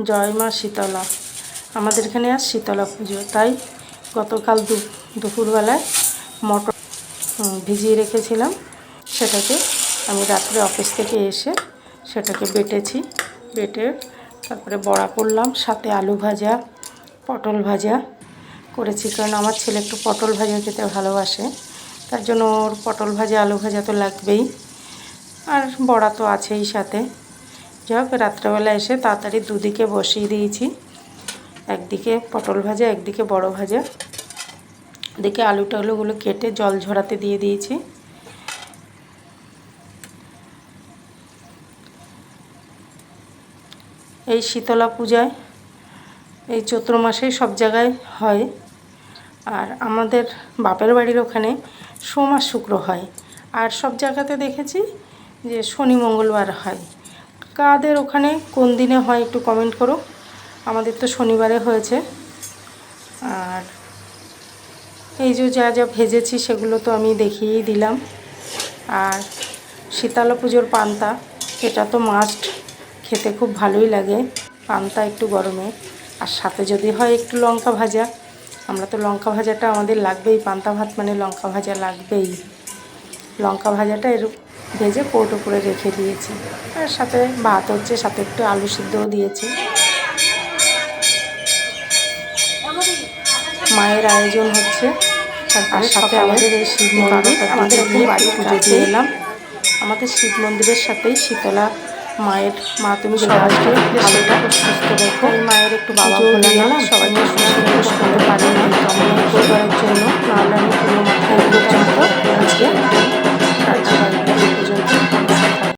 জয় মা শীতলা। আমাদের এখানে আজ শীতলা পুজো, তাই গতকাল দুপুরবেলায় মটর ভিজিয়ে রেখেছিলাম। সেটাকে আমি রাত্রে অফিস থেকে এসে সেটাকে বেটে তারপরে বড়া করলাম, সাথে আলু ভাজা, পটল ভাজা করেছি। কারণ আমার ছেলে একটু পটল ভাজা খেতে ভালোবাসে, তার জন্য ওর পটল ভাজা আলু ভাজা তো লাগবেই, আর বড়া তো আছেই সাথে। যাই হোক, রাত্রেবেলা এসে তাড়াতাড়ি দুদিকে বসিয়ে দিয়েছি, একদিকে পটল ভাজা একদিকে বড় ভাজা। এদিকে আলুগুলো কেটে জল ঝরাতে দিয়ে দিয়েছি। এই শীতলা পূজায় এই চৈত্র মাসেই সব জায়গায় হয়, আর আমাদের বাপের বাড়ির ওখানে সোম আর শুক্র হয়, আর সব জায়গাতে দেখেছি যে শনি মঙ্গলবার হয়। কাদের ওখানে কোন দিনে হয় একটু কমেন্ট করো। আমাদের তো শনিবারে হয়েছে। আর এই যে যা যা ভেজেছি সেগুলো তো আমি দেখিয়েই দিলাম। আর শীতলা পুজোর পান্তা, এটা তো মাস্ট, খেতে খুব ভালোই লাগে পান্তা একটু গরমে, আর সাথে যদি হয় একটু লঙ্কা ভাজা। আমরা তো লঙ্কা ভাজাটা আমাদের লাগবেই, পান্তা ভাত মানে লঙ্কা ভাজা লাগবেই। লঙ্কা ভাজাটা ভেজে কৌটো করে রেখে দিয়েছি, আর সাথে ভাত হচ্ছে, সাথে একটু আলু সিদ্ধও দিয়েছি। মায়ের আয়োজন হচ্ছে, আর সাথে আমাদের এই শিব মন্দির, আমাদের একদম বাড়ি পুজো দিয়ে এলাম। আমাদের শিব মন্দিরের সাথেই শীতলা মায়ের, মা তুমি সবাইকে ভালোটা সুস্থ রেখো। এই মায়ের একটু বাবা ভোলা নাম, সবাইকে সুস্থ করতে পারি না পরিবারের জন্য, নাহলে আমি পুরো মাথায় পর্যন্ত আজকে